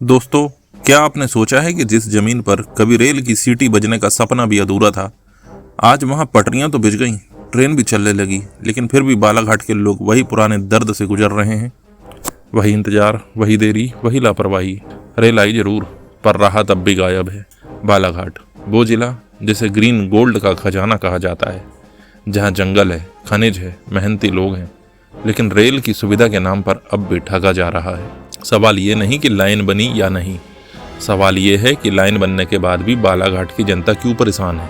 दोस्तों, क्या आपने सोचा है कि जिस जमीन पर कभी रेल की सीटी बजने का सपना भी अधूरा था, आज वहां पटरियां तो बिछ गईं, ट्रेन भी चलने लगी, लेकिन फिर भी बालाघाट के लोग वही पुराने दर्द से गुजर रहे हैं। वही इंतजार, वही देरी, वही लापरवाही। रेल आई जरूर, पर राहत अब भी गायब है। बालाघाट, वो जिला जिसे ग्रीन गोल्ड का खजाना कहा जाता है, जहाँ जंगल है, खनिज है, मेहनती लोग हैं, लेकिन रेल की सुविधा के नाम पर अब भी ठगा जा रहा है। सवाल ये नहीं कि लाइन बनी या नहीं, सवाल ये है कि लाइन बनने के बाद भी बालाघाट की जनता क्यों परेशान है।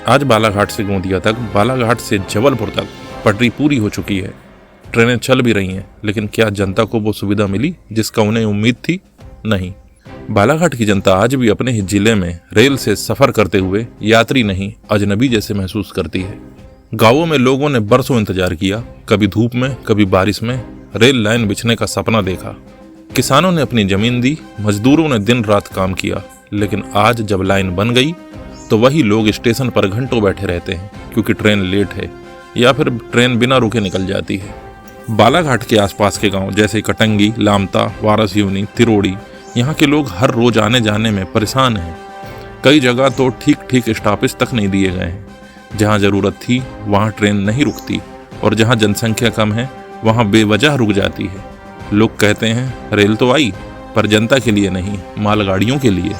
आज बालाघाट से गोंदिया तक, बालाघाट से जबलपुर तक पटरी पूरी हो चुकी है, ट्रेनें चल भी रही हैं, लेकिन क्या जनता को वो सुविधा मिली जिसका उन्हें उम्मीद थी? नहीं। बालाघाट की जनता आज भी अपने ही जिले में रेल से सफर करते हुए यात्री नहीं, अजनबी जैसे महसूस करती है। गांवों में लोगों ने बरसों इंतजार किया, कभी धूप में, कभी बारिश में रेल लाइन बिछने का सपना देखा। किसानों ने अपनी जमीन दी, मजदूरों ने दिन रात काम किया, लेकिन आज जब लाइन बन गई तो वही लोग स्टेशन पर घंटों बैठे रहते हैं, क्योंकि ट्रेन लेट है या फिर ट्रेन बिना रुके निकल जाती है। बालाघाट के आसपास के गांव जैसे कटंगी, लामता, वारसियोनी, तिरोड़ी, यहाँ के लोग हर रोज आने जाने में परेशान हैं। कई जगह तो ठीक ठीक स्टॉपेज तक नहीं दिए गए हैं। जहाँ जरूरत थी वहाँ ट्रेन नहीं रुकती, और जहाँ जनसंख्या कम है वहाँ बेवजह रुक जाती है। लोग कहते हैं रेल तो आई, पर जनता के लिए नहीं, मालगाड़ियों के लिए।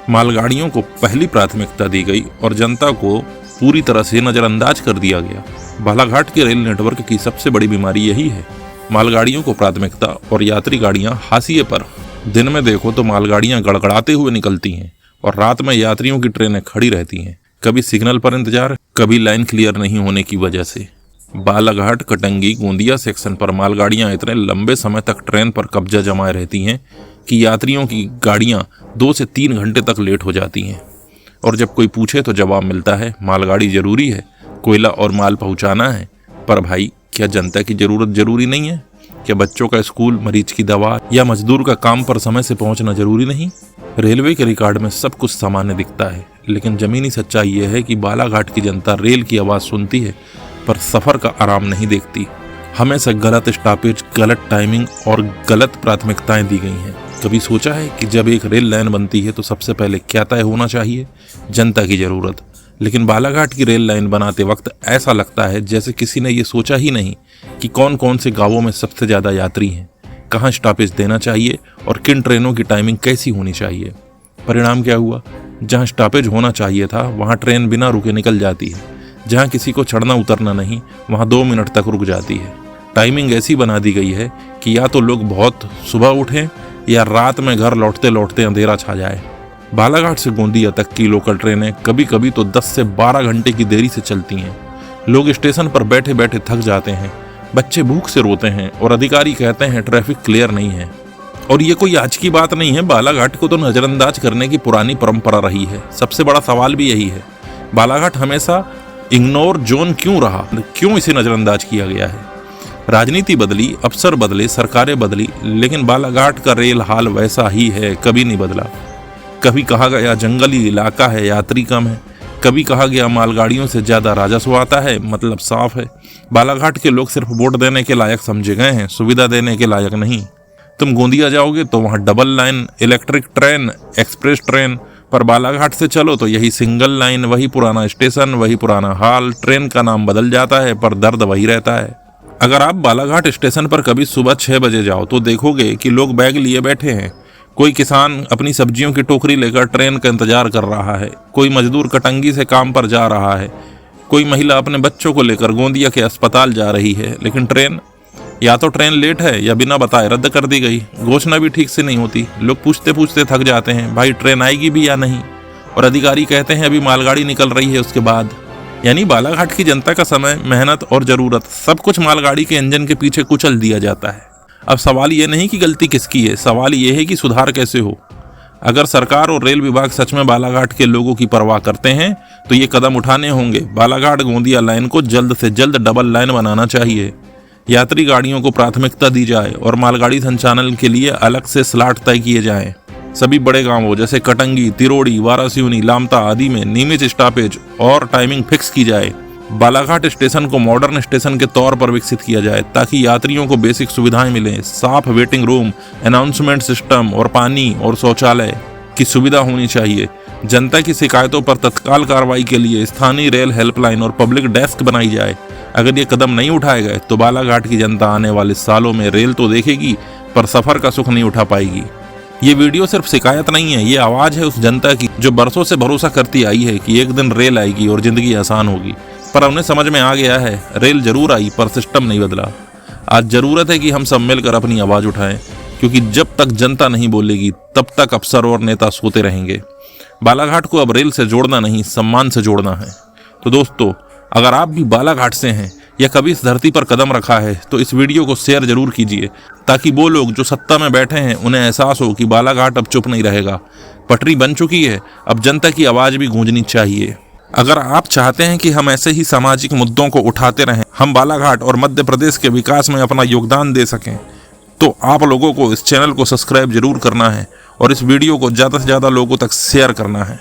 मालगाड़ियों को पहली प्राथमिकता दी गई और जनता को पूरी तरह से नज़रअंदाज कर दिया गया। बालाघाट के रेल नेटवर्क की सबसे बड़ी बीमारी यही है, मालगाड़ियों को प्राथमिकता और यात्री गाड़ियां हाशिए पर। दिन में देखो तो मालगाड़ियां गड़गड़ाते हुए निकलती हैं और रात में यात्रियों की ट्रेनें खड़ी रहती हैं, कभी सिग्नल पर इंतजार, कभी लाइन क्लियर नहीं होने की वजह से। बालाघाट, कटंगी, गोंदिया सेक्शन पर मालगाड़ियां इतने लंबे समय तक ट्रेन पर कब्जा जमाए रहती हैं कि यात्रियों की गाड़ियां 2 से 3 घंटे तक लेट हो जाती हैं। और जब कोई पूछे तो जवाब मिलता है, मालगाड़ी जरूरी है, कोयला और माल पहुंचाना है। पर भाई, क्या जनता की जरूरत जरूरी नहीं है? क्या बच्चों का स्कूल, मरीज की दवा या मजदूर का काम पर समय से पहुंचना जरूरी नहीं? रेलवे के रिकॉर्ड में सब कुछ सामान्य दिखता है, लेकिन जमीनी सच्चाई यह है कि बालाघाट की जनता रेल की आवाज़ सुनती है, पर सफ़र का आराम नहीं देखती। हमेशा गलत स्टॉपेज, गलत टाइमिंग और गलत प्राथमिकताएं दी गई हैं। कभी सोचा है कि जब एक रेल लाइन बनती है तो सबसे पहले क्या तय होना चाहिए? जनता की ज़रूरत। लेकिन बालाघाट की रेल लाइन बनाते वक्त ऐसा लगता है जैसे किसी ने ये सोचा ही नहीं कि कौन कौन से गांवों में सबसे ज़्यादा यात्री हैं, कहाँ स्टॉपेज देना चाहिए और किन ट्रेनों की टाइमिंग कैसी होनी चाहिए। परिणाम क्या हुआ? जहाँ स्टॉपेज होना चाहिए था वहाँ ट्रेन बिना रुके निकल जाती है। जहाँ किसी को चढ़ना उतरना नहीं, वहाँ 2 मिनट तक रुक जाती है। टाइमिंग ऐसी बना दी गई है कि या तो लोग बहुत सुबह उठें या रात में घर लौटते लौटते अंधेरा छा जाए। बालाघाट से गोंदिया तक की लोकल ट्रेनें कभी कभी तो 10 से 12 घंटे की देरी से चलती हैं। लोग स्टेशन पर बैठे बैठे थक जाते हैं, बच्चे भूख से रोते हैं और अधिकारी कहते हैं ट्रैफिक क्लियर नहीं है। और ये कोई आज की बात नहीं है, बालाघाट को तो नज़रअंदाज करने की पुरानी परंपरा रही है। सबसे बड़ा सवाल भी यही है, बालाघाट हमेशा इग्नोर जोन क्यों रहा? क्यों इसे नज़रअंदाज किया गया है? राजनीति बदली, अफसर बदले, सरकारें बदली, लेकिन बालाघाट का रेल हाल वैसा ही है, कभी नहीं बदला। कभी कहा गया जंगली इलाका है, यात्री कम है, कभी कहा गया मालगाड़ियों से ज़्यादा राजस्व आता है। मतलब साफ है, बालाघाट के लोग सिर्फ वोट देने के लायक समझे गए हैं, सुविधा देने के लायक नहीं। तुम गोंदिया जाओगे तो वहाँ double line, electric train, express train, पर बालाघाट से चलो तो यही सिंगल लाइन, वही पुराना स्टेशन, वही पुराना हाल। ट्रेन का नाम बदल जाता है पर दर्द वही रहता है। अगर आप बालाघाट स्टेशन पर कभी सुबह 6 बजे जाओ तो देखोगे कि लोग बैग लिए बैठे हैं। कोई किसान अपनी सब्जियों की टोकरी लेकर ट्रेन का इंतजार कर रहा है, कोई मजदूर कटंगी से काम पर जा रहा है, कोई महिला अपने बच्चों को लेकर गोंदिया के अस्पताल जा रही है। लेकिन ट्रेन, या तो ट्रेन लेट है या बिना बताए रद्द कर दी गई। घोषणा भी ठीक से नहीं होती, लोग पूछते पूछते थक जाते हैं, भाई ट्रेन आएगी भी या नहीं? और अधिकारी कहते हैं अभी मालगाड़ी निकल रही है उसके बाद। यानी बालाघाट की जनता का समय, मेहनत और ज़रूरत सब कुछ मालगाड़ी के इंजन के पीछे कुचल दिया जाता है। अब सवाल ये नहीं कि गलती किसकी है, सवाल ये है कि सुधार कैसे हो। अगर सरकार और रेल विभाग सच में बालाघाट के लोगों की परवाह करते हैं तो ये कदम उठाने होंगे। बालाघाट गोंदिया लाइन को जल्द से जल्द डबल लाइन बनाना चाहिए, यात्री गाड़ियों को प्राथमिकता दी जाए और मालगाड़ी संचालन के लिए अलग से स्लॉट तय किए जाएं। सभी बड़े गांवों जैसे कटंगी, तिरोड़ी, वारासियोनी, लामता आदि में नियमित स्टॉपेज और टाइमिंग फिक्स की जाए। बालाघाट स्टेशन को मॉडर्न स्टेशन के तौर पर विकसित किया जाए ताकि यात्रियों को बेसिक सुविधाएं मिलें, साफ वेटिंग रूम, अनाउंसमेंट सिस्टम और पानी और शौचालय की सुविधा होनी चाहिए। जनता की शिकायतों पर तत्काल कार्रवाई के लिए स्थानीय रेल हेल्पलाइन और पब्लिक डेस्क बनाई जाए। अगर ये कदम नहीं उठाए गए तो बालाघाट की जनता आने वाले सालों में रेल तो देखेगी पर सफर का सुख नहीं उठा पाएगी। ये वीडियो सिर्फ शिकायत नहीं है, ये आवाज़ है उस जनता की जो बरसों से भरोसा करती आई है कि एक दिन रेल आएगी और ज़िंदगी आसान होगी, पर उन्हें समझ में आ गया है रेल जरूर आई पर सिस्टम नहीं बदला। आज ज़रूरत है कि हम सब मिलकर अपनी आवाज़ उठाएं, क्योंकि जब तक जनता नहीं बोलेगी तब तक अफसर और नेता सोते रहेंगे। बालाघाट को अब रेल से जोड़ना नहीं, सम्मान से जोड़ना है। तो दोस्तों, अगर आप भी बालाघाट से हैं या कभी इस धरती पर कदम रखा है तो इस वीडियो को शेयर जरूर कीजिए, ताकि वो लोग जो सत्ता में बैठे हैं उन्हें एहसास हो कि बालाघाट अब चुप नहीं रहेगा। पटरी बन चुकी है, अब जनता की आवाज़ भी गूंजनी चाहिए। अगर आप चाहते हैं कि हम ऐसे ही सामाजिक मुद्दों को उठाते रहें, हम बालाघाट और मध्य प्रदेश के विकास में अपना योगदान दे सकें, तो आप लोगों को इस चैनल को सब्सक्राइब जरूर करना है और इस वीडियो को ज़्यादा से ज़्यादा लोगों तक शेयर करना है।